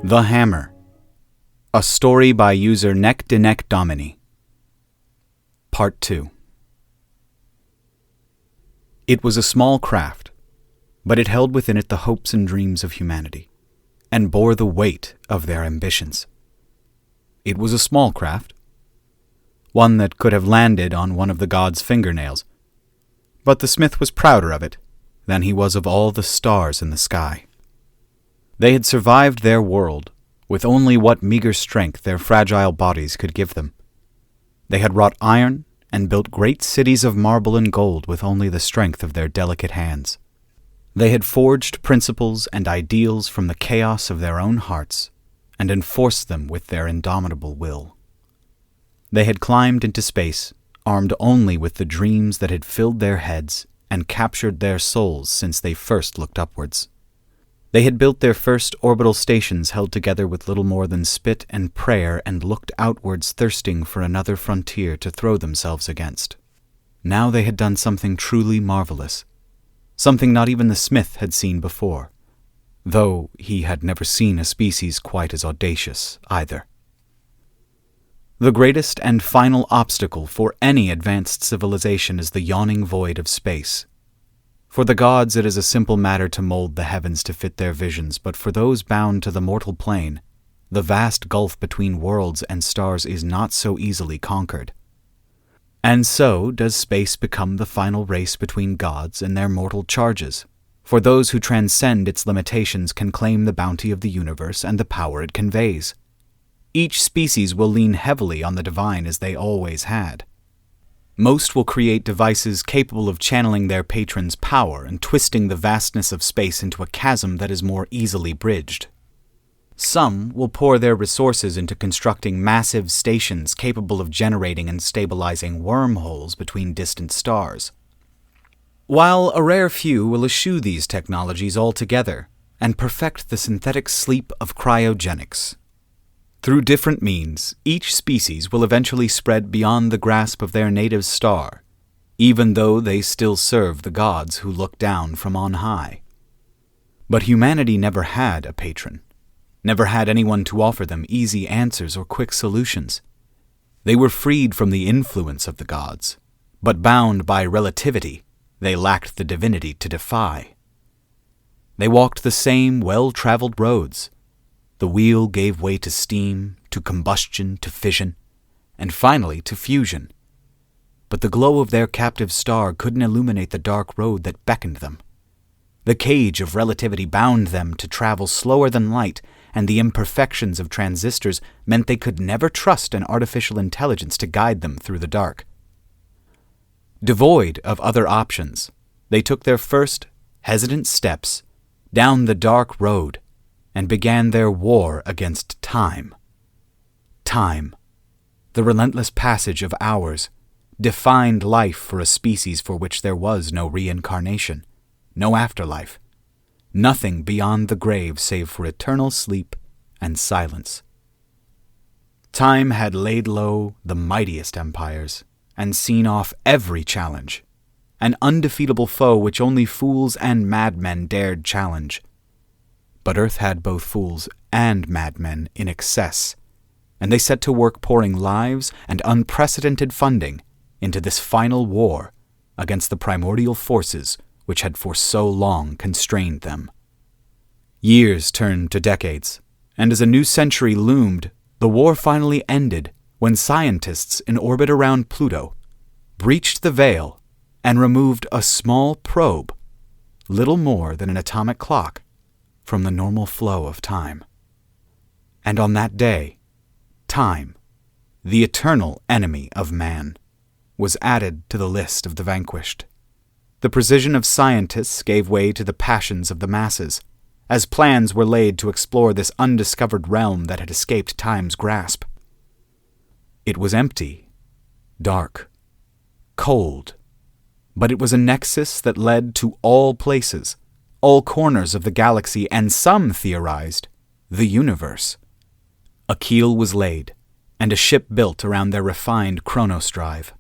The Hammer. A story by user NeckDeneckDomini. Part 2. It was a small craft, but it held within it the hopes and dreams of humanity, and bore the weight of their ambitions. It was a small craft, one that could have landed on one of the gods' fingernails, but the smith was prouder of it than he was of all the stars in the sky. They had survived their world with only what meager strength their fragile bodies could give them. They had wrought iron and built great cities of marble and gold with only the strength of their delicate hands. They had forged principles and ideals from the chaos of their own hearts and enforced them with their indomitable will. They had climbed into space, armed only with the dreams that had filled their heads and captured their souls since they first looked upwards. They had built their first orbital stations held together with little more than spit and prayer and looked outwards thirsting for another frontier to throw themselves against. Now they had done something truly marvelous, something not even the smith had seen before, though he had never seen a species quite as audacious either. The greatest and final obstacle for any advanced civilization is the yawning void of space. For the gods it is a simple matter to mold the heavens to fit their visions, but for those bound to the mortal plane, the vast gulf between worlds and stars is not so easily conquered. And so does space become the final race between gods and their mortal charges, for those who transcend its limitations can claim the bounty of the universe and the power it conveys. Each species will lean heavily on the divine as they always had. Most will create devices capable of channeling their patron's power and twisting the vastness of space into a chasm that is more easily bridged. Some will pour their resources into constructing massive stations capable of generating and stabilizing wormholes between distant stars, while a rare few will eschew these technologies altogether and perfect the synthetic sleep of cryogenics. Through different means, each species will eventually spread beyond the grasp of their native star, even though they still serve the gods who look down from on high. But humanity never had a patron, never had anyone to offer them easy answers or quick solutions. They were freed from the influence of the gods, but bound by relativity, they lacked the divinity to defy. They walked the same well-traveled roads. The wheel gave way to steam, to combustion, to fission, and finally to fusion. But the glow of their captive star couldn't illuminate the dark road that beckoned them. The cage of relativity bound them to travel slower than light, and the imperfections of transistors meant they could never trust an artificial intelligence to guide them through the dark. Devoid of other options, they took their first, hesitant steps down the dark road and began their war against time. Time, the relentless passage of hours, defined life for a species for which there was no reincarnation, no afterlife, nothing beyond the grave save for eternal sleep and silence. Time had laid low the mightiest empires and seen off every challenge, an undefeatable foe which only fools and madmen dared challenge. But Earth had both fools and madmen in excess, and they set to work pouring lives and unprecedented funding into this final war against the primordial forces which had for so long constrained them. Years turned to decades, and as a new century loomed, the war finally ended when scientists in orbit around Pluto breached the veil and removed a small probe, little more than an atomic clock, from the normal flow of time. And on that day, time, the eternal enemy of man, was added to the list of the vanquished. The precision of scientists gave way to the passions of the masses, as plans were laid to explore this undiscovered realm that had escaped time's grasp. It was empty, dark, cold, but it was a nexus that led to all places, all corners of the galaxy, and some theorized, the universe. A keel was laid, and a ship built around their refined chronos drive.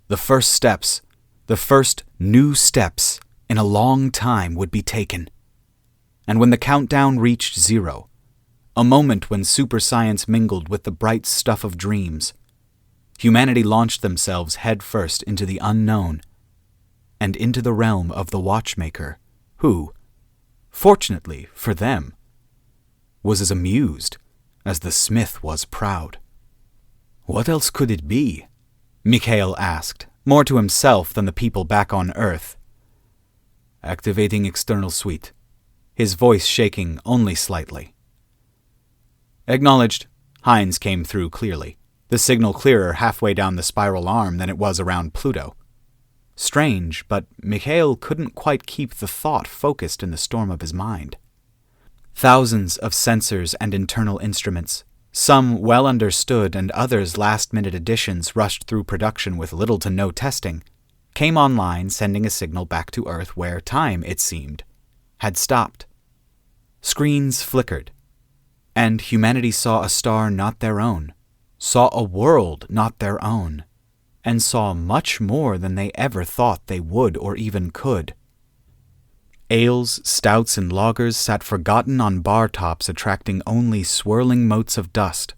The first steps, the first new steps in a long time would be taken. And when the countdown reached 0, A moment when super science mingled with the bright stuff of dreams. Humanity launched themselves headfirst into the unknown, and into the realm of the watchmaker, who, fortunately for them, was as amused as the smith was proud. "What else could it be?" Mikhail asked, more to himself than the people back on Earth. "Activating external suite," his voice shaking only slightly. "Acknowledged." Hines came through clearly, the signal clearer halfway down the spiral arm than it was around Pluto. Strange, but Mikhail couldn't quite keep the thought focused in the storm of his mind. Thousands of sensors and internal instruments, some well understood and others last-minute additions rushed through production with little to no testing, came online sending a signal back to Earth where time, it seemed, had stopped. Screens flickered, and humanity saw a star not their own, saw a world not their own, and saw much more than they ever thought they would or even could. Ales, stouts, and lagers sat forgotten on bar tops attracting only swirling motes of dust,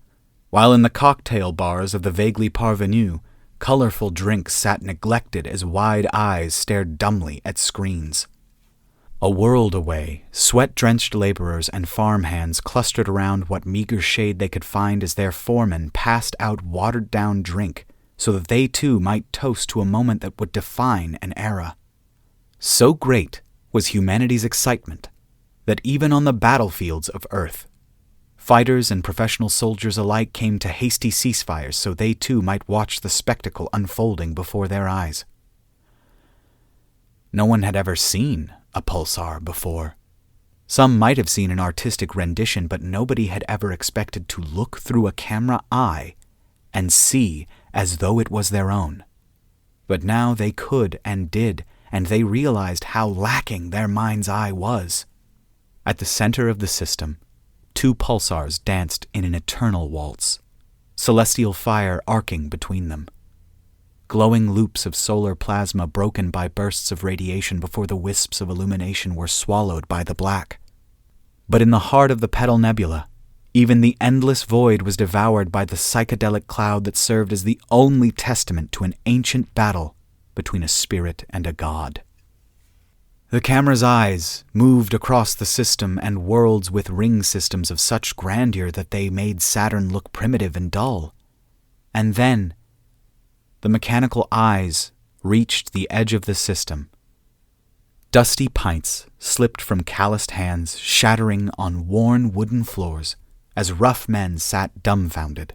while in the cocktail bars of the vaguely parvenu, colorful drinks sat neglected as wide eyes stared dumbly at screens. A world away, sweat-drenched laborers and farmhands clustered around what meager shade they could find as their foreman passed out watered-down drink, so that they too might toast to a moment that would define an era. So great was humanity's excitement that even on the battlefields of Earth, fighters and professional soldiers alike came to hasty ceasefires so they too might watch the spectacle unfolding before their eyes. No one had ever seen a pulsar before. Some might have seen an artistic rendition, but nobody had ever expected to look through a camera eye and see as though it was their own. But now they could and did, and they realized how lacking their mind's eye was. At the center of the system, two pulsars danced in an eternal waltz, celestial fire arcing between them. Glowing loops of solar plasma broken by bursts of radiation before the wisps of illumination were swallowed by the black. But in the heart of the Petal Nebula, even the endless void was devoured by the psychedelic cloud that served as the only testament to an ancient battle between a spirit and a god. The camera's eyes moved across the system and worlds with ring systems of such grandeur that they made Saturn look primitive and dull. And then, the mechanical eyes reached the edge of the system. Dusty pints slipped from calloused hands, shattering on worn wooden floors as rough men sat dumbfounded,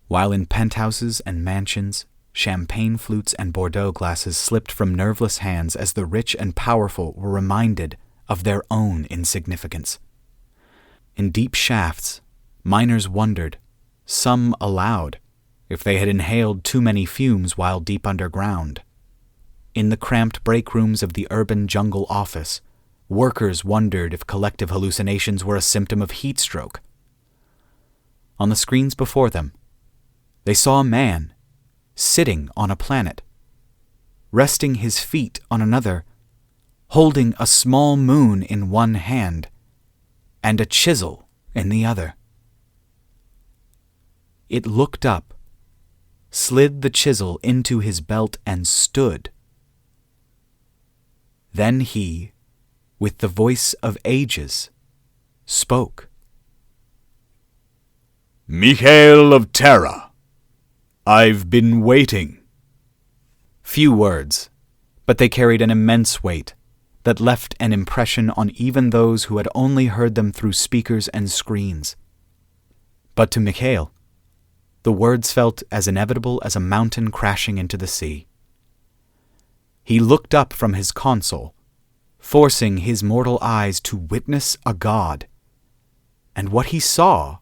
while in penthouses and mansions, champagne flutes and Bordeaux glasses slipped from nerveless hands as the rich and powerful were reminded of their own insignificance. In deep shafts, miners wondered, some aloud, if they had inhaled too many fumes while deep underground. In the cramped break rooms of the urban jungle office, workers wondered if collective hallucinations were a symptom of heat stroke. On the screens before them, they saw a man sitting on a planet, resting his feet on another, holding a small moon in one hand and a chisel in the other. It looked up, slid the chisel into his belt, and stood. Then he, with the voice of ages, spoke. "Mikhail of Terra, I've been waiting." Few words, but they carried an immense weight that left an impression on even those who had only heard them through speakers and screens. But to Mikhail, the words felt as inevitable as a mountain crashing into the sea. He looked up from his console, forcing his mortal eyes to witness a god, and what he saw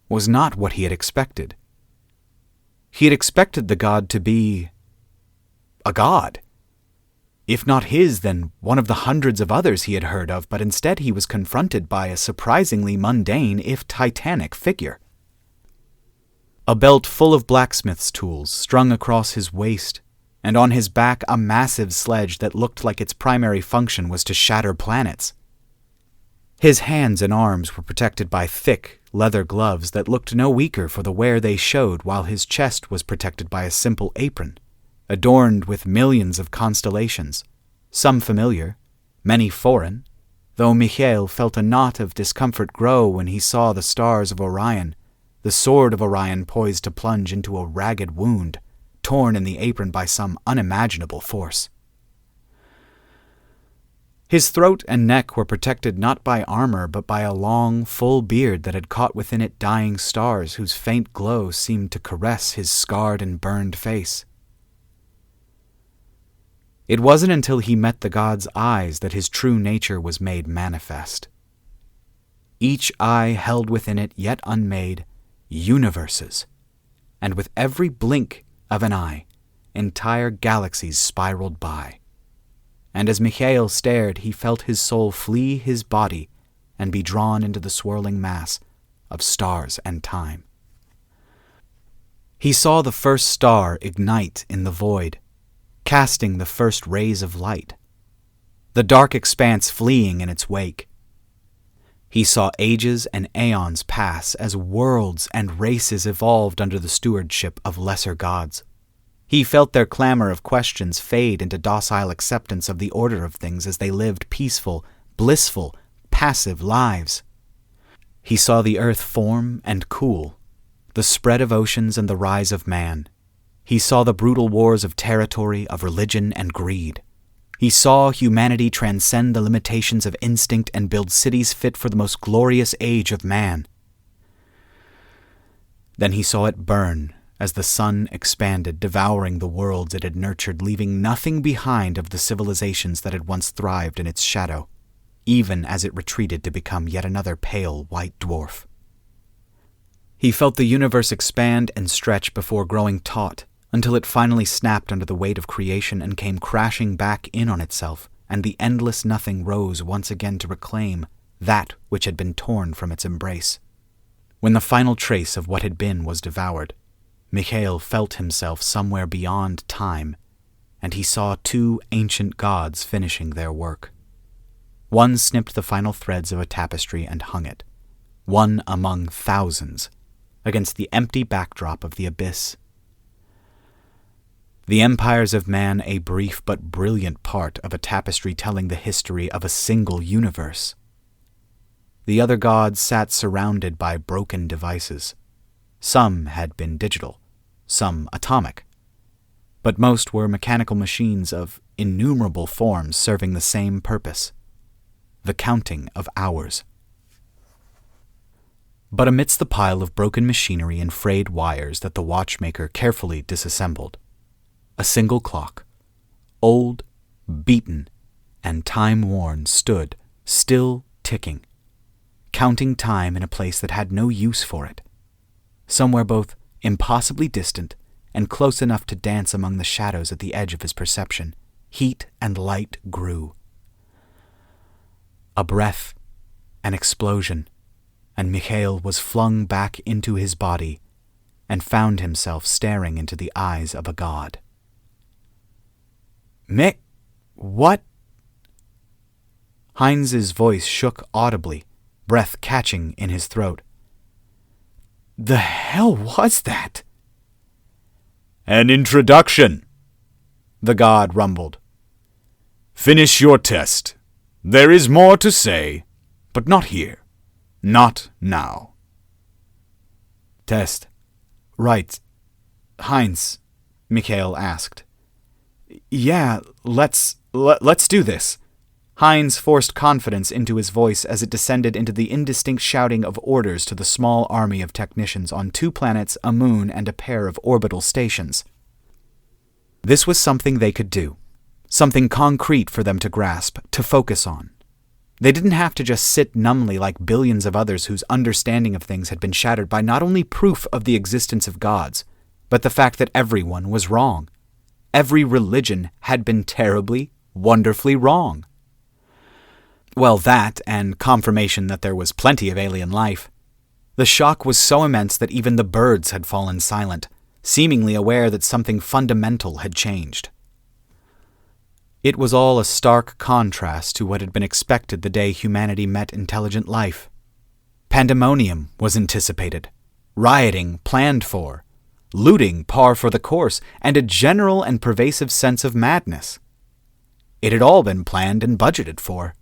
was not what he had expected. He had expected the god to be a god. If not his, then one of the hundreds of others he had heard of, but instead he was confronted by a surprisingly mundane, if titanic, figure. A belt full of blacksmith's tools strung across his waist, and on his back a massive sledge that looked like its primary function was to shatter planets. His hands and arms were protected by thick, leather gloves that looked no weaker for the wear they showed, while his chest was protected by a simple apron, adorned with millions of constellations, some familiar, many foreign, though Michael felt a knot of discomfort grow when he saw the stars of Orion, the sword of Orion poised to plunge into a ragged wound, torn in the apron by some unimaginable force. His throat and neck were protected not by armor but by a long, full beard that had caught within it dying stars whose faint glow seemed to caress his scarred and burned face. It wasn't until he met the god's eyes that his true nature was made manifest. Each eye held within it, yet unmade, universes, and with every blink of an eye, entire galaxies spiraled by. And as Michael stared, he felt his soul flee his body and be drawn into the swirling mass of stars and time. He saw the first star ignite in the void, casting the first rays of light, the dark expanse fleeing in its wake. He saw ages and aeons pass as worlds and races evolved under the stewardship of lesser gods. He felt their clamor of questions fade into docile acceptance of the order of things as they lived peaceful, blissful, passive lives. He saw the earth form and cool, the spread of oceans and the rise of man. He saw the brutal wars of territory, of religion and greed. He saw humanity transcend the limitations of instinct and build cities fit for the most glorious age of man. Then he saw it burn as the sun expanded, devouring the worlds it had nurtured, leaving nothing behind of the civilizations that had once thrived in its shadow, even as it retreated to become yet another pale white dwarf. He felt the universe expand and stretch before growing taut, until it finally snapped under the weight of creation and came crashing back in on itself, and the endless nothing rose once again to reclaim that which had been torn from its embrace. When the final trace of what had been was devoured, Michael felt himself somewhere beyond time, and he saw two ancient gods finishing their work. One snipped the final threads of a tapestry and hung it, one among thousands, against the empty backdrop of the abyss. The empires of man, a brief but brilliant part of a tapestry telling the history of a single universe. The other gods sat surrounded by broken devices. Some had been digital, some atomic, but most were mechanical machines of innumerable forms serving the same purpose, the counting of hours. But amidst the pile of broken machinery and frayed wires that the watchmaker carefully disassembled, a single clock, old, beaten, and time-worn, stood, still ticking, counting time in a place that had no use for it, somewhere both impossibly distant and close enough to dance among the shadows at the edge of his perception. Heat and light grew. A breath, an explosion, and Michael was flung back into his body and found himself staring into the eyes of a god. Mick, what? Heinz's voice shook audibly, breath catching in his throat. The hell was that? An introduction, the god rumbled. Finish your test. There is more to say, but not here. Not now. Test. Right. Heinz, Michael asked. Yeah, let's do this. Heinz forced confidence into his voice as it descended into the indistinct shouting of orders to the small army of technicians on 2 planets, a moon, and a pair of orbital stations. This was something they could do, something concrete for them to grasp, to focus on. They didn't have to just sit numbly like billions of others whose understanding of things had been shattered by not only proof of the existence of gods, but the fact that everyone was wrong. Every religion had been terribly, wonderfully wrong. Well, that, and confirmation that there was plenty of alien life. The shock was so immense that even the birds had fallen silent, seemingly aware that something fundamental had changed. It was all a stark contrast to what had been expected the day humanity met intelligent life. Pandemonium was anticipated, rioting planned for, looting par for the course, and a general and pervasive sense of madness. It had all been planned and budgeted for.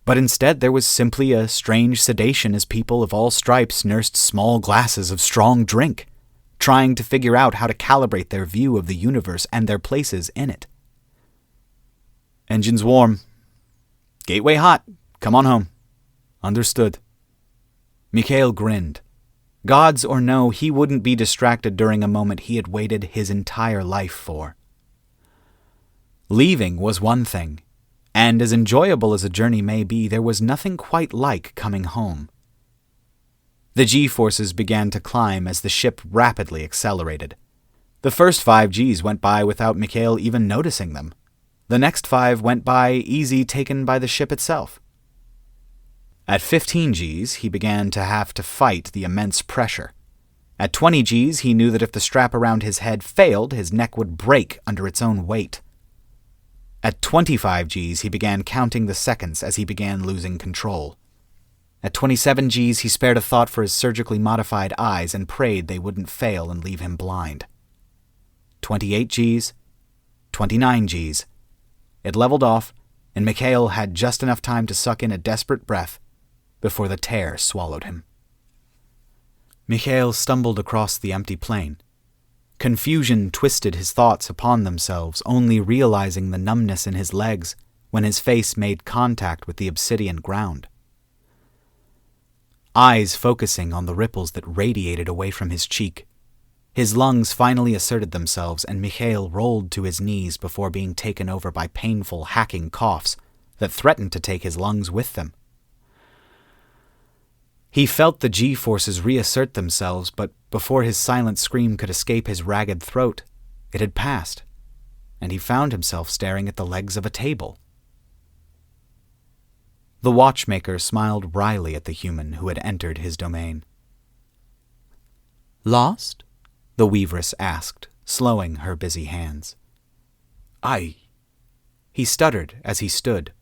But instead there was simply a strange sedation as people of all stripes nursed small glasses of strong drink, trying to figure out how to calibrate their view of the universe and their places in it. "Engine's warm. Gateway hot. Come on home." "Understood." Mikhail grinned. Gods or no, he wouldn't be distracted during a moment he had waited his entire life for. Leaving was one thing, and as enjoyable as a journey may be, there was nothing quite like coming home. The G-forces began to climb as the ship rapidly accelerated. The first 5 Gs went by without Mikhail even noticing them. The next 5 went by easy, taken by the ship itself. At 15 Gs, he began to have to fight the immense pressure. At 20 Gs, he knew that if the strap around his head failed, his neck would break under its own weight. At 25 Gs, he began counting the seconds as he began losing control. At 27 Gs, he spared a thought for his surgically modified eyes and prayed they wouldn't fail and leave him blind. 28 Gs, 29 Gs. It leveled off, and Mikhail had just enough time to suck in a desperate breath before the tear swallowed him. Mikhail stumbled across the empty plain. Confusion twisted his thoughts upon themselves, only realizing the numbness in his legs when his face made contact with the obsidian ground. Eyes focusing on the ripples that radiated away from his cheek. His lungs finally asserted themselves, and Mikhail rolled to his knees before being taken over by painful, hacking coughs that threatened to take his lungs with them. He felt the G-forces reassert themselves, but before his silent scream could escape his ragged throat, it had passed, and he found himself staring at the legs of a table. The watchmaker smiled wryly at the human who had entered his domain. "Lost?" the weaveress asked, slowing her busy hands. "Aye," he stuttered as he stood,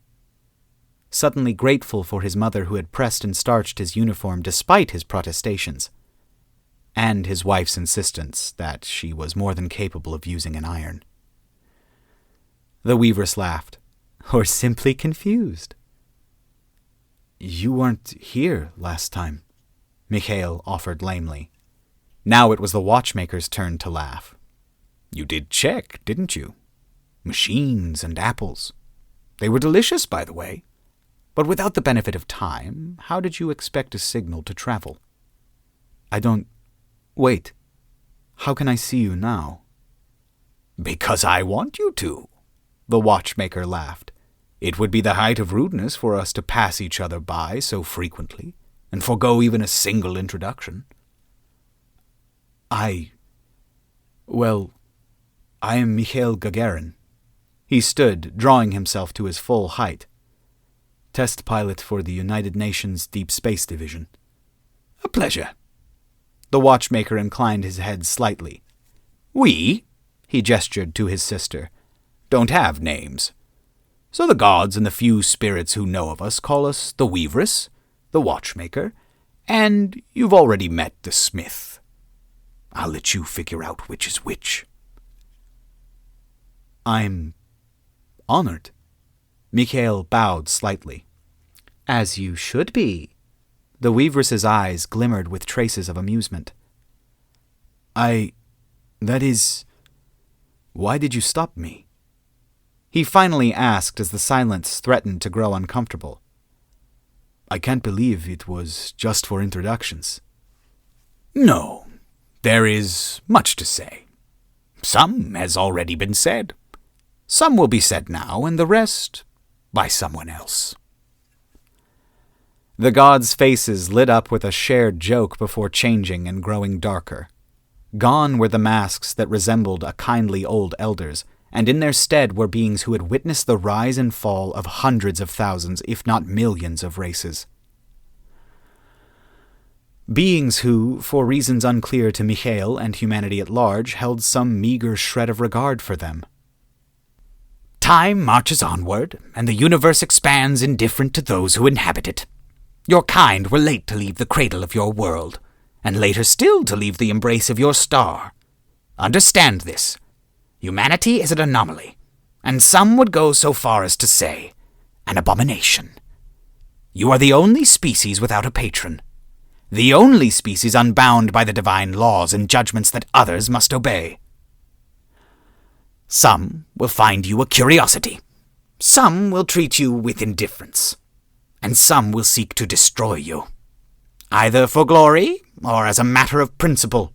suddenly grateful for his mother who had pressed and starched his uniform despite his protestations, and his wife's insistence that she was more than capable of using an iron. The weaveress laughed. "Or simply confused." "You weren't here last time," Mikhail offered lamely. Now it was the watchmaker's turn to laugh. "You did check, didn't you? Machines and apples. They were delicious, by the way. But without the benefit of time, how did you expect a signal to travel?" "I don't... Wait. How can I see you now?" "Because I want you to," the watchmaker laughed. "It would be the height of rudeness for us to pass each other by so frequently, and forego even a single introduction." Well, I am Mikhail Gagarin." He stood, drawing himself to his full height. "Test pilot for the United Nations Deep Space Division." "A pleasure." The watchmaker inclined his head slightly. "We," he gestured to his sister, "don't have names. So the gods and the few spirits who know of us call us the weaveress, the watchmaker, and you've already met the smith. I'll let you figure out which is which." "I'm honored." Mikhail bowed slightly. "As you should be." The weaveress's eyes glimmered with traces of amusement. That is, why did you stop me?" he finally asked as the silence threatened to grow uncomfortable. "I can't believe it was just for introductions." "No, there is much to say. Some has already been said. Some will be said now, and the rest by someone else." The gods' faces lit up with a shared joke before changing and growing darker. Gone were the masks that resembled a kindly old elders, and in their stead were beings who had witnessed the rise and fall of hundreds of thousands, if not millions, of races. Beings who, for reasons unclear to Mikhail and humanity at large, held some meager shred of regard for them. Time marches onward, and the universe expands indifferent to those who inhabit it. Your kind were late to leave the cradle of your world, and later still to leave the embrace of your star. Understand this. Humanity is an anomaly, and some would go so far as to say, an abomination. You are the only species without a patron, the only species unbound by the divine laws and judgments that others must obey. Some will find you a curiosity, some will treat you with indifference, and some will seek to destroy you, either for glory or as a matter of principle.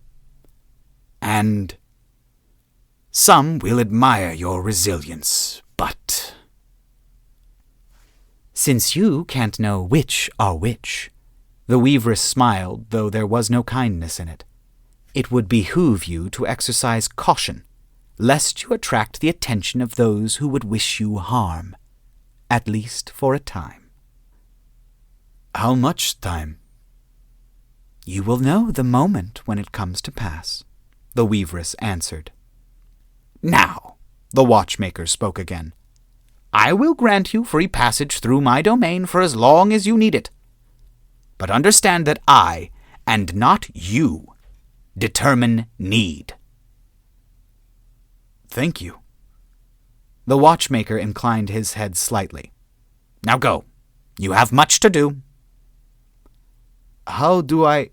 And some will admire your resilience, but since you can't know which are which, the weaveress smiled, though there was no kindness in it, it would behoove you to exercise caution, lest you attract the attention of those who would wish you harm, at least for a time. How much time? You will know the moment when it comes to pass, the weaveress answered. Now, the watchmaker spoke again. I will grant you free passage through my domain for as long as you need it. But understand that I, and not you, determine need. Thank you. The watchmaker inclined his head slightly. Now go. You have much to do. How do I...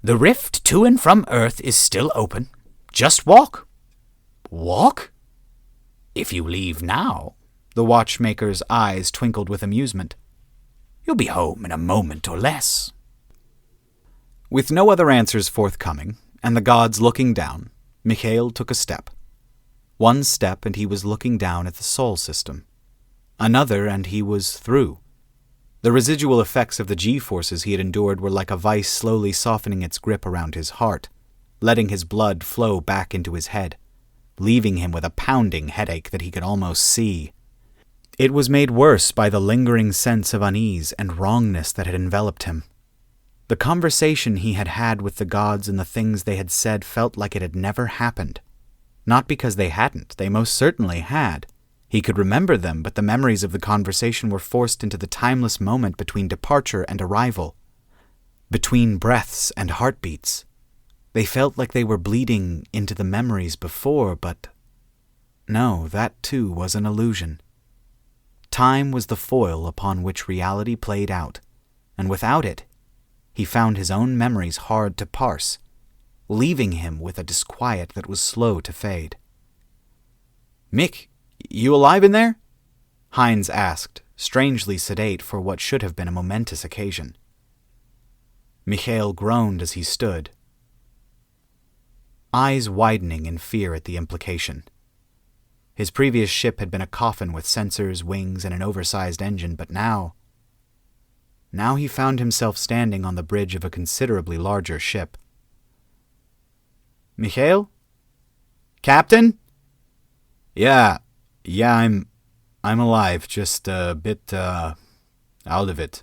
The rift to and from Earth is still open. Just walk. Walk? If you leave now, the watchmaker's eyes twinkled with amusement, you'll be home in a moment or less. With no other answers forthcoming, and the gods looking down, Mikhail took a step. One step and he was looking down at the Sol system. Another and he was through. The residual effects of the G-forces he had endured were like a vice slowly softening its grip around his heart, letting his blood flow back into his head, leaving him with a pounding headache that he could almost see. It was made worse by the lingering sense of unease and wrongness that had enveloped him. The conversation he had had with the gods and the things they had said felt like it had never happened. Not because they hadn't, they most certainly had. He could remember them, but the memories of the conversation were forced into the timeless moment between departure and arrival, between breaths and heartbeats. They felt like they were bleeding into the memories before, but no, that too was an illusion. Time was the foil upon which reality played out, and without it, he found his own memories hard to parse, leaving him with a disquiet that was slow to fade. Mick, you alive in there? Heinz asked, strangely sedate for what should have been a momentous occasion. Mikhail groaned as he stood, eyes widening in fear at the implication. His previous ship had been a coffin with sensors, wings, and an oversized engine, but now he found himself standing on the bridge of a considerably larger ship. Mikhail? Captain? Yeah, I'm alive, just a bit, out of it.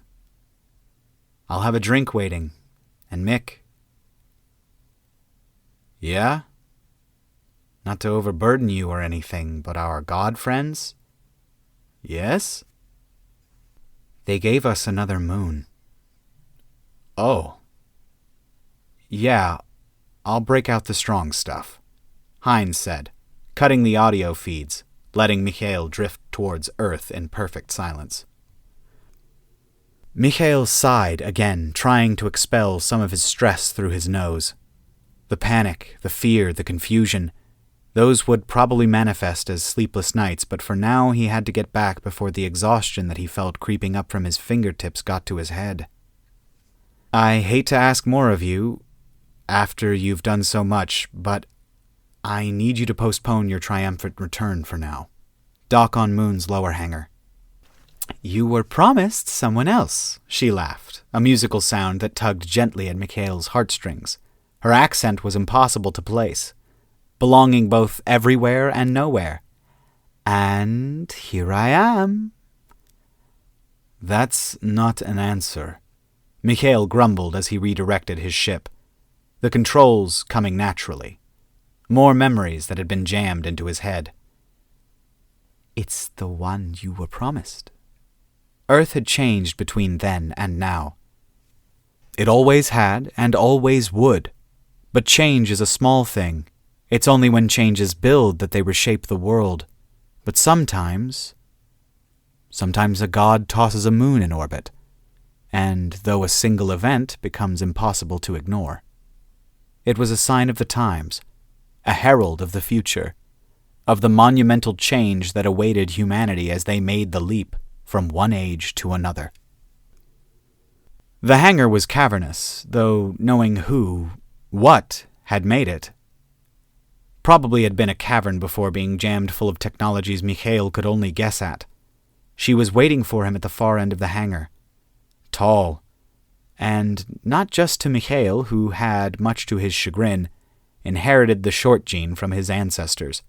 I'll have a drink waiting. And Mick? Yeah? Not to overburden you or anything, but our god friends? Yes? They gave us another moon. Oh. Yeah, I'll break out the strong stuff, Heinz said, cutting the audio feeds, letting Mikhail drift towards Earth in perfect silence. Mikhail sighed again, trying to expel some of his stress through his nose. The panic, the fear, the confusion, those would probably manifest as sleepless nights, but for now he had to get back before the exhaustion that he felt creeping up from his fingertips got to his head. I hate to ask more of you, after you've done so much, but I need you to postpone your triumphant return for now. Dock on Moon's lower hangar. You were promised someone else, she laughed, a musical sound that tugged gently at Mikhail's heartstrings. Her accent was impossible to place, belonging both everywhere and nowhere. And here I am. That's not an answer, Mikhail grumbled as he redirected his ship, the controls coming naturally. More memories that had been jammed into his head. It's the one you were promised. Earth had changed between then and now. It always had and always would, but change is a small thing. It's only when changes build that they reshape the world. But sometimes a god tosses a moon in orbit, and though a single event becomes impossible to ignore. It was a sign of the times, a herald of the future, of the monumental change that awaited humanity as they made the leap from one age to another. The hangar was cavernous, though knowing what had made it. Probably had been a cavern before being jammed full of technologies Mikhail could only guess at. She was waiting for him at the far end of the hangar. Tall, and not just to Mikhail, who had, much to his chagrin, inherited the short gene from his ancestors.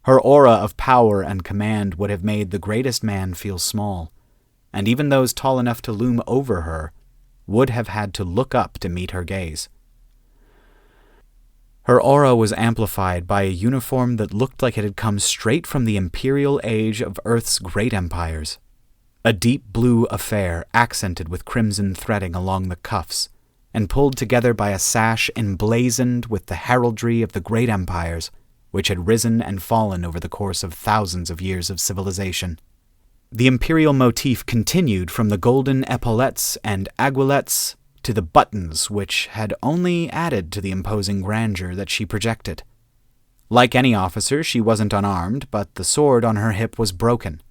Her aura of power and command would have made the greatest man feel small, and even those tall enough to loom over her would have had to look up to meet her gaze. Her aura was amplified by a uniform that looked like it had come straight from the imperial age of Earth's great empires. A deep blue affair accented with crimson threading along the cuffs, and pulled together by a sash emblazoned with the heraldry of the great empires, which had risen and fallen over the course of thousands of years of civilization. The imperial motif continued from the golden epaulettes and aiguillettes to the buttons which had only added to the imposing grandeur that she projected. Like any officer, she wasn't unarmed, but the sword on her hip was broken,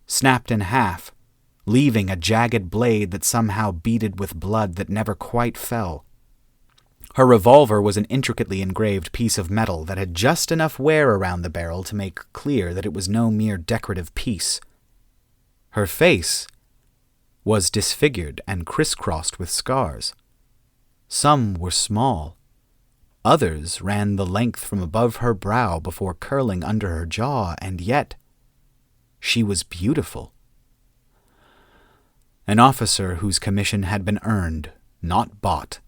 snapped in half, leaving a jagged blade that somehow beaded with blood that never quite fell. Her revolver was an intricately engraved piece of metal that had just enough wear around the barrel to make clear that it was no mere decorative piece. Her face was disfigured and crisscrossed with scars. Some were small. Others ran the length from above her brow before curling under her jaw, and yet she was beautiful. An officer whose commission had been earned, not bought.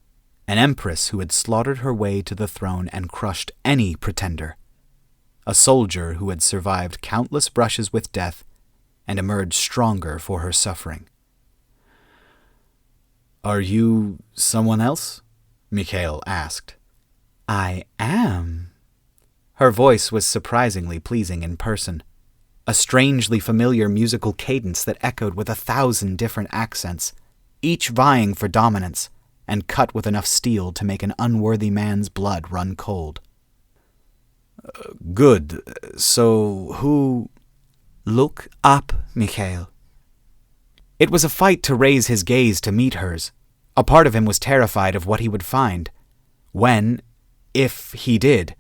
An empress who had slaughtered her way to the throne and crushed any pretender. A soldier who had survived countless brushes with death and emerged stronger for her suffering. "Are you someone else?" Mikhail asked. "I am." Her voice was surprisingly pleasing in person, a strangely familiar musical cadence that echoed with 1,000 different accents, each vying for dominance, and cut with enough steel to make an unworthy man's blood run cold. "Good. So, who—" "Look up, Mikhail." It was a fight to raise his gaze to meet hers. A part of him was terrified of what he would find, when, if he did,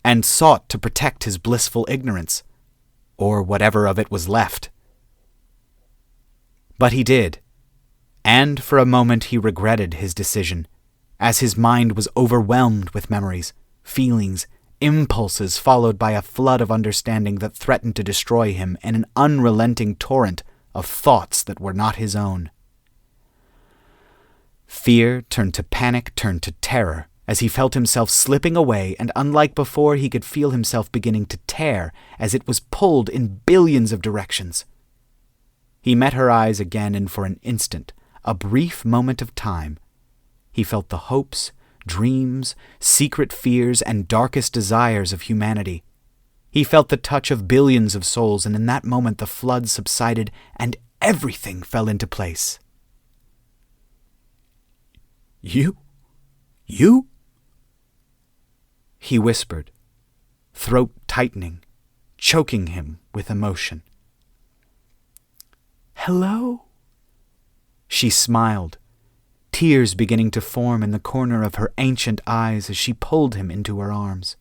and sought to protect his blissful ignorance, or whatever of it was left. But he did, and for a moment he regretted his decision, as his mind was overwhelmed with memories, feelings, impulses followed by a flood of understanding that threatened to destroy him in an unrelenting torrent of thoughts that were not his own. Fear turned to panic, turned to terror, as he felt himself slipping away, and unlike before, he could feel himself beginning to tear as it was pulled in billions of directions. He met her eyes again, and for an instant, a brief moment of time, he felt the hopes, dreams, secret fears, and darkest desires of humanity. He felt the touch of billions of souls, and in that moment the flood subsided and everything fell into place. You? He whispered, throat tightening, choking him with emotion. "Hello?" She smiled, tears beginning to form in the corner of her ancient eyes as she pulled him into her arms.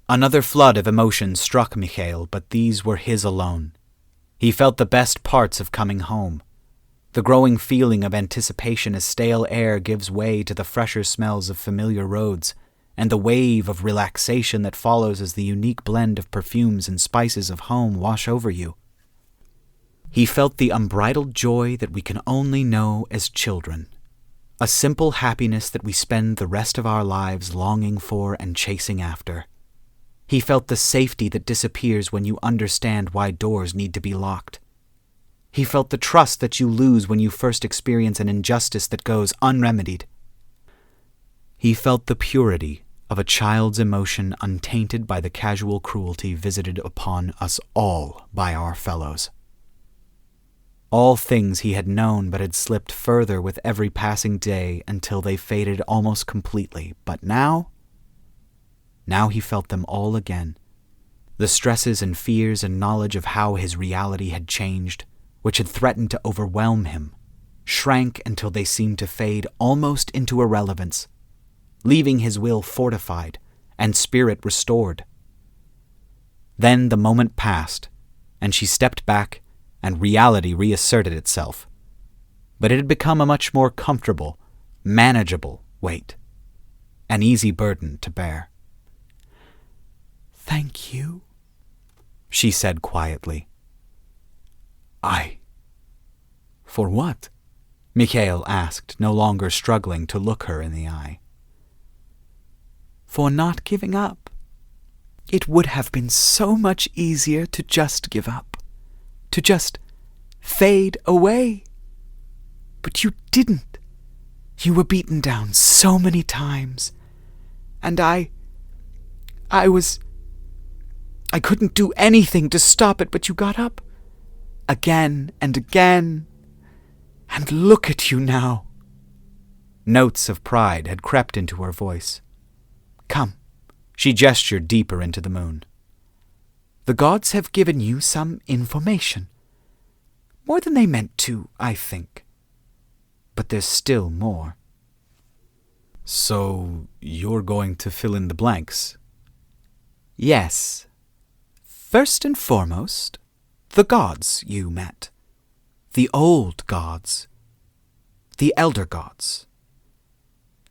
Another flood of emotions struck Mikhail, but these were his alone. He felt the best parts of coming home. The growing feeling of anticipation as stale air gives way to the fresher smells of familiar roads, and the wave of relaxation that follows as the unique blend of perfumes and spices of home wash over you. He felt the unbridled joy that we can only know as children, a simple happiness that we spend the rest of our lives longing for and chasing after. He felt the safety that disappears when you understand why doors need to be locked. He felt the trust that you lose when you first experience an injustice that goes unremedied. He felt the purity of a child's emotion untainted by the casual cruelty visited upon us all by our fellows. All things he had known but had slipped further with every passing day until they faded almost completely, but now he felt them all again. The stresses and fears and knowledge of how his reality had changed, which had threatened to overwhelm him, shrank until they seemed to fade almost into irrelevance, leaving his will fortified and spirit restored. Then the moment passed, and she stepped back, and reality reasserted itself. But it had become a much more comfortable, manageable weight, an easy burden to bear. "Thank you," she said quietly. For what?" Mikhail asked, no longer struggling to look her in the eye. "For not giving up. It would have been so much easier to just give up, to just fade away. But you didn't. You were beaten down so many times, and I couldn't do anything to stop it, but you got up, again and again, and look at you now." Notes of pride had crept into her voice. "Come," she gestured deeper into the moon. "The gods have given you some information. More than they meant to, I think. But there's still more." "So you're going to fill in the blanks?" "Yes. First and foremost, the gods you met. The old gods. The elder gods.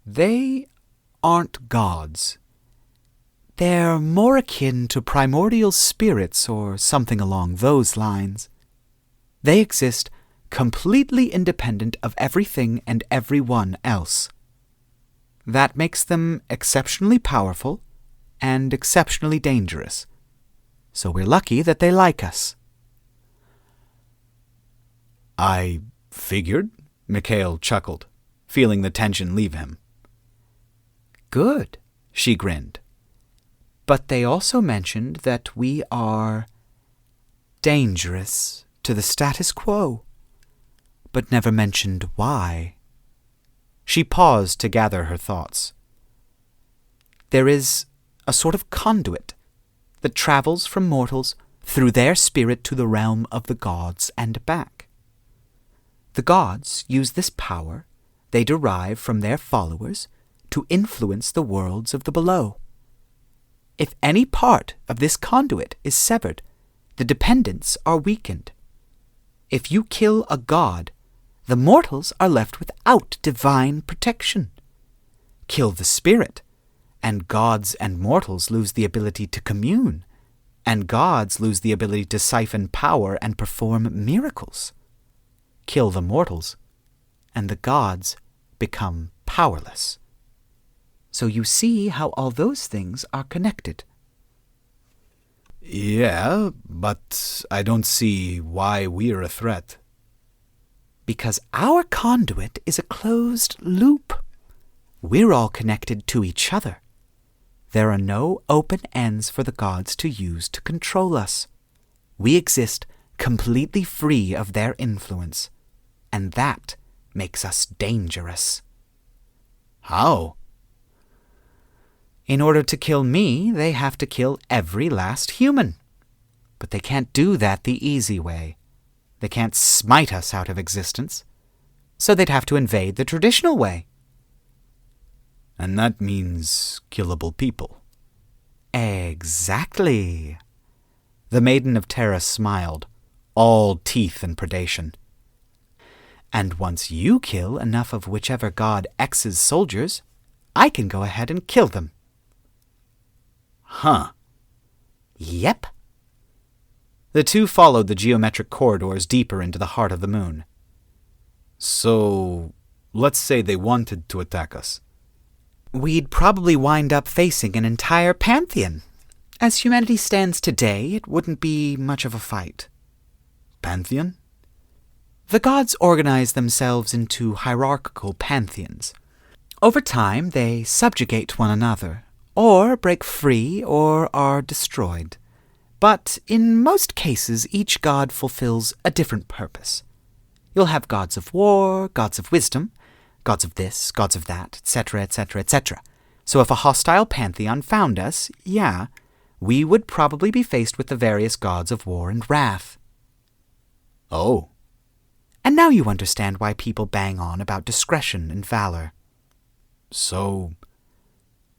They aren't gods. They're more akin to primordial spirits or something along those lines. They exist completely independent of everything and everyone else. That makes them exceptionally powerful and exceptionally dangerous. So we're lucky that they like us." "I figured," Mikhail chuckled, feeling the tension leave him. "Good," she grinned. "But they also mentioned that we are dangerous to the status quo, but never mentioned why." She paused to gather her thoughts. "There is a sort of conduit that travels from mortals through their spirit to the realm of the gods and back. The gods use this power they derive from their followers to influence the worlds of the below. If any part of this conduit is severed, the dependents are weakened. If you kill a god, the mortals are left without divine protection. Kill the spirit, and gods and mortals lose the ability to commune, and gods lose the ability to siphon power and perform miracles. Kill the mortals, and the gods become powerless. So you see how all those things are connected." "Yeah, but I don't see why we're a threat." "Because our conduit is a closed loop. We're all connected to each other. There are no open ends for the gods to use to control us. We exist completely free of their influence, and that makes us dangerous." "How?" "In order to kill me, they have to kill every last human. But they can't do that the easy way. They can't smite us out of existence. So they'd have to invade the traditional way." "And that means killable people." "Exactly." The Maiden of Terra smiled, all teeth and predation. "And once you kill enough of whichever god X's soldiers, I can go ahead and kill them." "Huh." "Yep." The two followed the geometric corridors deeper into the heart of the moon. "So, let's say they wanted to attack us." "We'd probably wind up facing an entire pantheon. As humanity stands today, it wouldn't be much of a fight. Pantheon? The gods organize themselves into hierarchical pantheons. Over time, they subjugate one another, or break free, or are destroyed. But in most cases, each god fulfills a different purpose. You'll have gods of war, gods of wisdom, gods of this, gods of that, etc., etc., etc. So if a hostile pantheon found us, we would probably be faced with the various gods of war and wrath. Oh. And now you understand why people bang on about discretion and valor. So,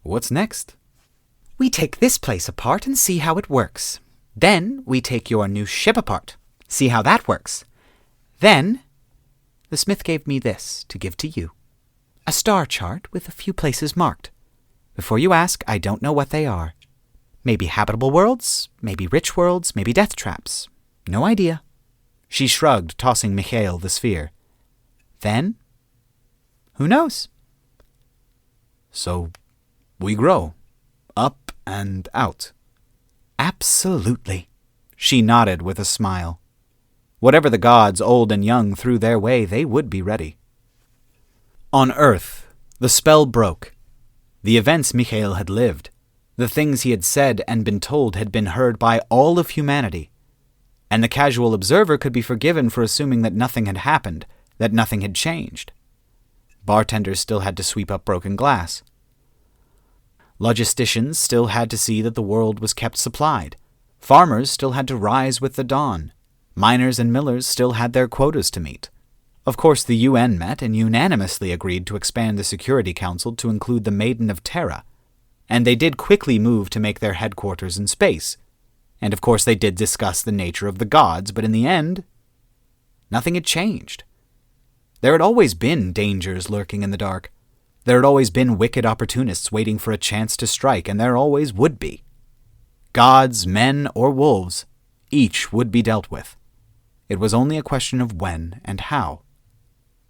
what's next? We take this place apart and see how it works. Then we take your new ship apart, see how that works. Then, the smith gave me this to give to you. A star chart with a few places marked. Before you ask, I don't know what they are. Maybe habitable worlds, maybe rich worlds, maybe death traps. No idea. She shrugged, tossing Mikhail the sphere. Then, who knows? So, we grow. Up and out. Absolutely. She nodded with a smile. Whatever the gods, old and young, threw their way, they would be ready. On Earth, the spell broke. The events Mikhail had lived, the things he had said and been told had been heard by all of humanity, and the casual observer could be forgiven for assuming that nothing had happened, that nothing had changed. Bartenders still had to sweep up broken glass. Logisticians still had to see that the world was kept supplied. Farmers still had to rise with the dawn. Miners and millers still had their quotas to meet. Of course, the UN met and unanimously agreed to expand the Security Council to include the Maiden of Terra, and they did quickly move to make their headquarters in space. And of course they did discuss the nature of the gods, but in the end, nothing had changed. There had always been dangers lurking in the dark. There had always been wicked opportunists waiting for a chance to strike, and there always would be. Gods, men, or wolves, each would be dealt with. It was only a question of when and how.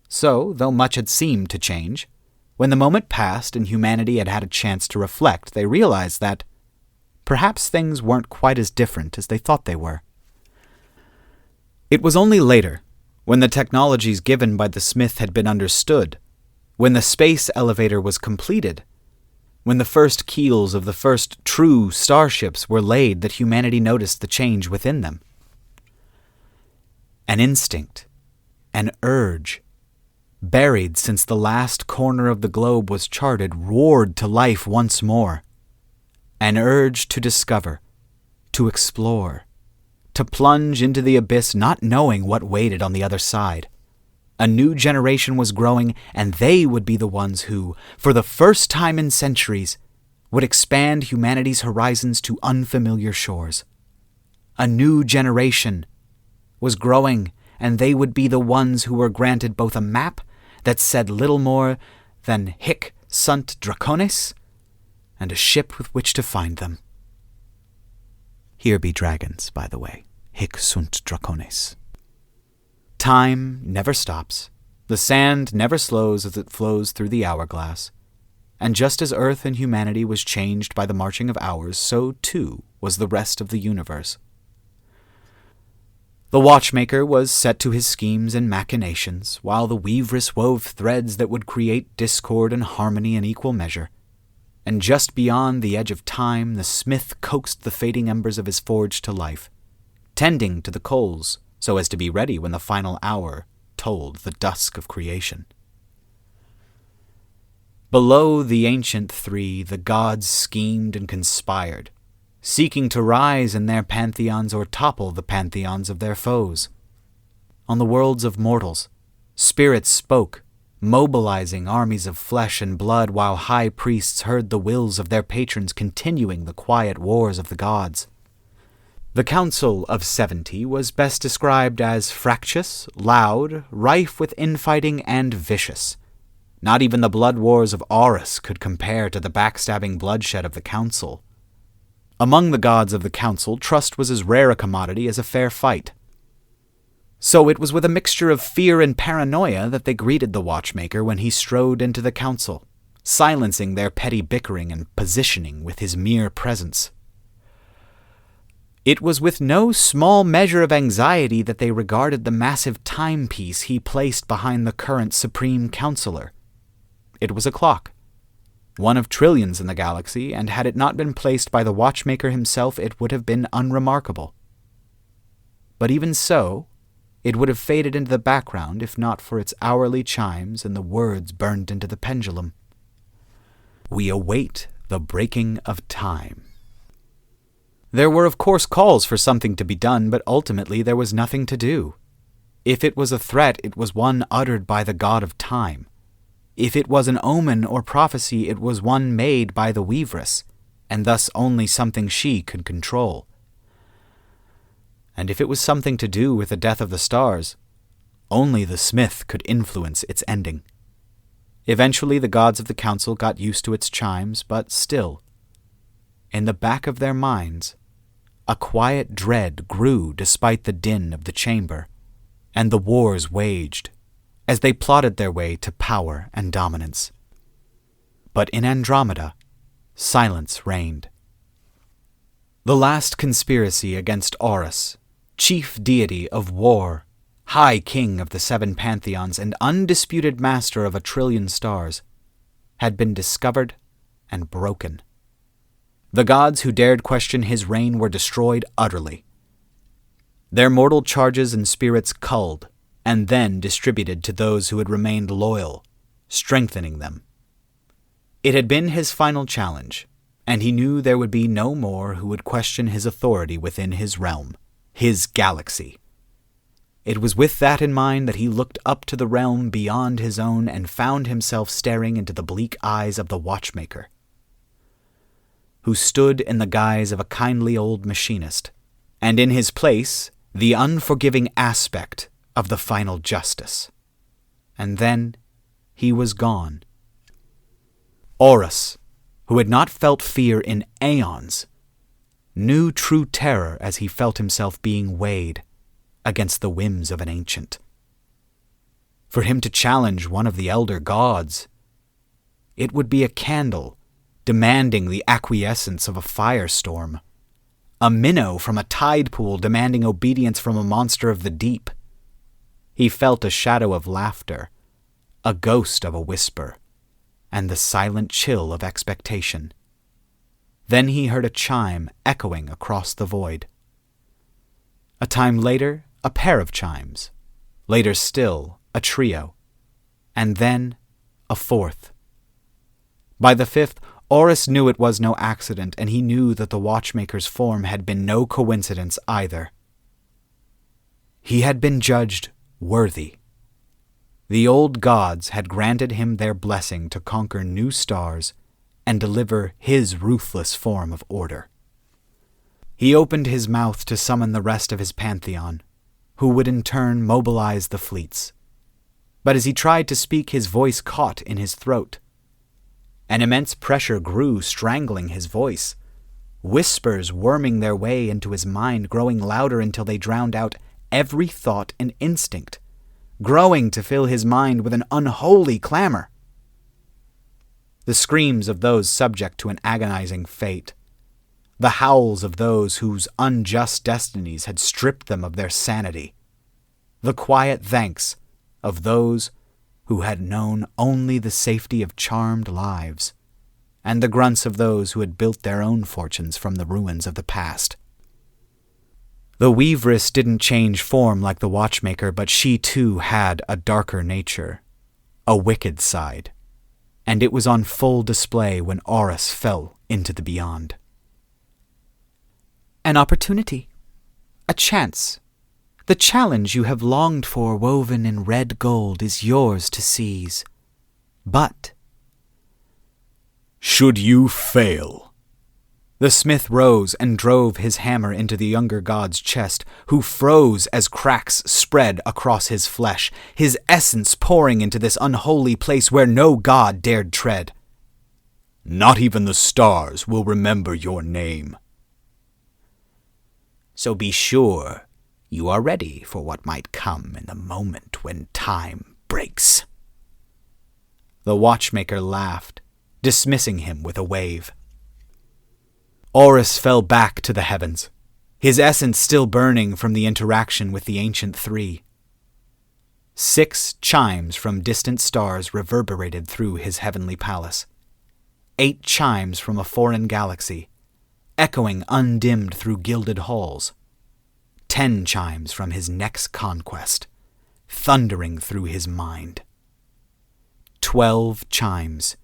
So, though much had seemed to change, when the moment passed and humanity had had a chance to reflect, they realized that perhaps things weren't quite as different as they thought they were. It was only later, when the technologies given by the smith had been understood, when the space elevator was completed, when the first keels of the first true starships were laid, that humanity noticed the change within them. An instinct, an urge, buried since the last corner of the globe was charted, roared to life once more. An urge to discover, to explore, to plunge into the abyss not knowing what waited on the other side. A new generation was growing, and they would be the ones who, for the first time in centuries, would expand humanity's horizons to unfamiliar shores. A new generation was growing, and they would be the ones who were granted both a map that said little more than Hic sunt dracones, and a ship with which to find them. Here be dragons, by the way. Hic sunt dracones. Time never stops. The sand never slows as it flows through the hourglass. And just as Earth and humanity was changed by the marching of hours, so too was the rest of the universe. The watchmaker was set to his schemes and machinations, while the weaveress wove threads that would create discord and harmony in equal measure. And just beyond the edge of time, the smith coaxed the fading embers of his forge to life, tending to the coals so as to be ready when the final hour tolled the dusk of creation. Below the ancient three, the gods schemed and conspired, seeking to rise in their pantheons or topple the pantheons of their foes. On the worlds of mortals, spirits spoke, mobilizing armies of flesh and blood, while high priests heard the wills of their patrons continuing the quiet wars of the gods. The Council of 70 was best described as fractious, loud, rife with infighting, and vicious. Not even the blood wars of Aurus could compare to the backstabbing bloodshed of the Council. Among the gods of the Council, trust was as rare a commodity as a fair fight. So it was with a mixture of fear and paranoia that they greeted the watchmaker when he strode into the Council, silencing their petty bickering and positioning with his mere presence. It was with no small measure of anxiety that they regarded the massive timepiece he placed behind the current Supreme Counselor. It was a clock, one of trillions in the galaxy, and had it not been placed by the watchmaker himself, it would have been unremarkable. But even so, it would have faded into the background if not for its hourly chimes and the words burned into the pendulum. We await the breaking of time. There were of course calls for something to be done, but ultimately there was nothing to do. If it was a threat, it was one uttered by the god of time. If it was an omen or prophecy, it was one made by the weavress, and thus only something she could control. And if it was something to do with the death of the stars, only the smith could influence its ending. Eventually the gods of the council got used to its chimes, but still, in the back of their minds, a quiet dread grew despite the din of the chamber, and the wars waged as they plotted their way to power and dominance. But in Andromeda, silence reigned. The last conspiracy against Horus, chief deity of war, high king of the 7 pantheons, and undisputed master of 1 trillion stars, had been discovered and broken. The gods who dared question his reign were destroyed utterly. Their mortal charges and spirits culled, and then distributed to those who had remained loyal, strengthening them. It had been his final challenge, and he knew there would be no more who would question his authority within his realm, his galaxy. It was with that in mind that he looked up to the realm beyond his own and found himself staring into the bleak eyes of the watchmaker, who stood in the guise of a kindly old machinist, and in his place the unforgiving aspect of the final justice. And then he was gone. Horus, who had not felt fear in aeons, knew true terror as he felt himself being weighed against the whims of an ancient. For him to challenge one of the elder gods, it would be a candle demanding the acquiescence of a firestorm, a minnow from a tide pool demanding obedience from a monster of the deep. He felt a shadow of laughter, a ghost of a whisper, and the silent chill of expectation. Then he heard a chime echoing across the void. A time later, a pair of chimes. Later still, a trio. And then, a fourth. By the fifth, Horus knew it was no accident, and he knew that the watchmaker's form had been no coincidence either. He had been judged worthy. The old gods had granted him their blessing to conquer new stars and deliver his ruthless form of order. He opened his mouth to summon the rest of his pantheon, who would in turn mobilize the fleets. But as he tried to speak, his voice caught in his throat. An immense pressure grew, strangling his voice, whispers worming their way into his mind, growing louder until they drowned out every thought and instinct, growing to fill his mind with an unholy clamor. The screams of those subject to an agonizing fate, the howls of those whose unjust destinies had stripped them of their sanity, the quiet thanks of those who had known only the safety of charmed lives, and the grunts of those who had built their own fortunes from the ruins of the past. The weavress didn't change form like the watchmaker, but she too had a darker nature, a wicked side, and it was on full display when Horus fell into the beyond. An opportunity, a chance. The challenge you have longed for, woven in red gold, is yours to seize. But should you fail, the smith rose and drove his hammer into the younger god's chest, who froze as cracks spread across his flesh, his essence pouring into this unholy place where no god dared tread. not even the stars will remember your name. So be sure you are ready for what might come in the moment when time breaks. The watchmaker laughed, dismissing him with a wave. Horus fell back to the heavens, his essence still burning from the interaction with the Ancient Three. 6 chimes from distant stars reverberated through his heavenly palace. 8 chimes from a foreign galaxy, echoing undimmed through gilded halls. 10 chimes from his next conquest, thundering through his mind. 12 chimes,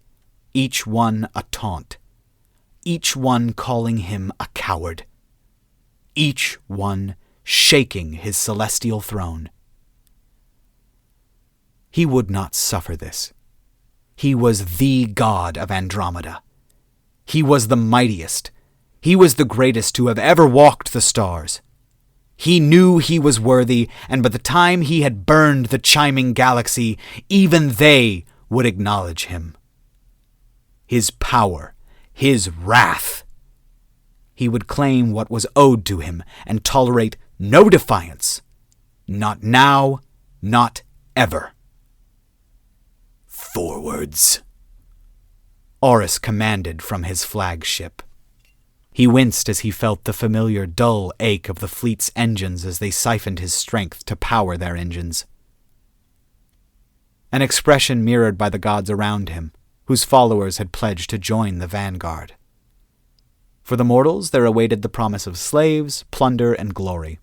each one a taunt, each one calling him a coward, each one shaking his celestial throne. He would not suffer this. He was the god of Andromeda. He was the mightiest. He was the greatest to have ever walked the stars. He knew he was worthy, and by the time he had burned the chiming galaxy, even they would acknowledge him. His power, his wrath. He would claim what was owed to him and tolerate no defiance. Not now, not ever. Forwards, Horus commanded from his flagship. He winced as he felt the familiar dull ache of the fleet's engines as they siphoned his strength to power their engines. An expression mirrored by the gods around him, whose followers had pledged to join the vanguard. For the mortals there awaited the promise of slaves, plunder, and glory.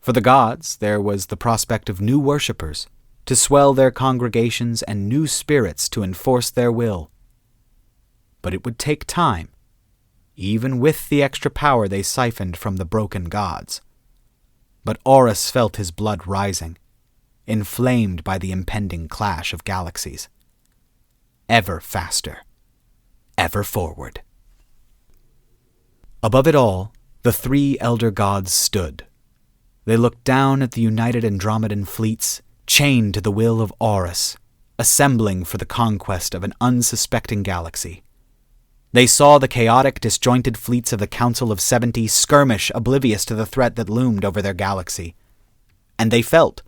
For the gods there was the prospect of new worshippers, to swell their congregations and new spirits to enforce their will. But it would take time, even with the extra power they siphoned from the broken gods. But Horus felt his blood rising, inflamed by the impending clash of galaxies. Ever faster, ever forward. Above it all, the 3 elder gods stood. They looked down at the united Andromedan fleets, chained to the will of Horus, assembling for the conquest of an unsuspecting galaxy. They saw the chaotic, disjointed fleets of the Council of 70 skirmish oblivious to the threat that loomed over their galaxy. And they felt,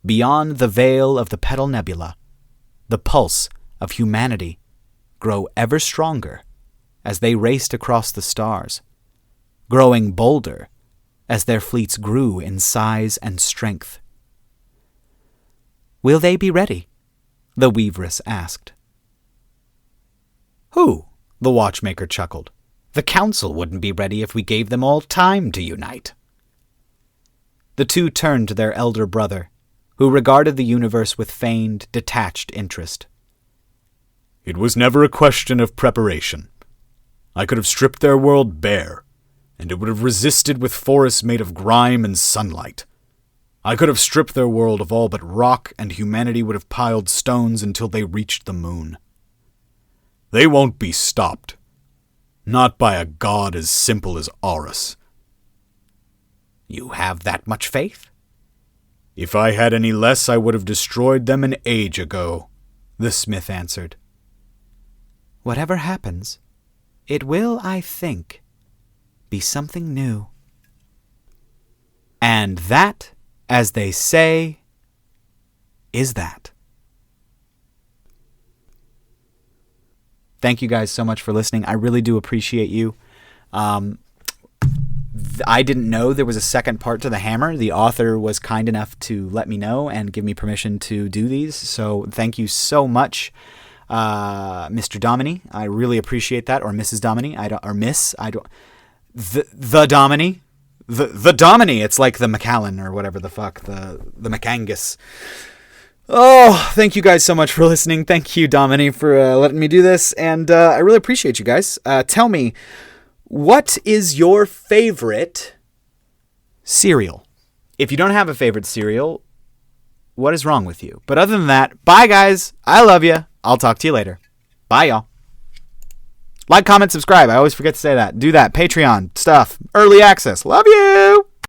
beyond the veil of the Petal Nebula, the pulse of humanity grow ever stronger as they raced across the stars, growing bolder as their fleets grew in size and strength. "Will they be ready?" the Weaveress asked. "Who?" the watchmaker chuckled. "The council wouldn't be ready if we gave them all time to unite." The two turned to their elder brother, who regarded the universe with feigned, detached interest. "It was never a question of preparation. I could have stripped their world bare, and it would have resisted with forests made of grime and sunlight. I could have stripped their world of all but rock, and humanity would have piled stones until they reached the moon. They won't be stopped. Not by a god as simple as Horus." "You have that much faith?" "If I had any less, I would have destroyed them an age ago," the smith answered. "Whatever happens, it will, I think, be something new." And that, as they say, is that. Thank you guys so much for listening. I really do appreciate you. I didn't know there was a second part to the hammer. The author was kind enough to let me know and give me permission to do these. So thank you so much, Mr. Domini. I really appreciate that. Or Mrs. Domini. The Domini. The Domini. It's like the McAllen or whatever the fuck. The McAngus. Oh, thank you guys so much for listening. Thank you, Domini, for letting me do this. And I really appreciate you guys. Tell me, what is your favorite cereal? If you don't have a favorite cereal, what is wrong with you? But other than that, bye, guys. I love you. I'll talk to you later. Bye, y'all. Like, comment, subscribe. I always forget to say that. Do that. Patreon stuff. Early access. Love you.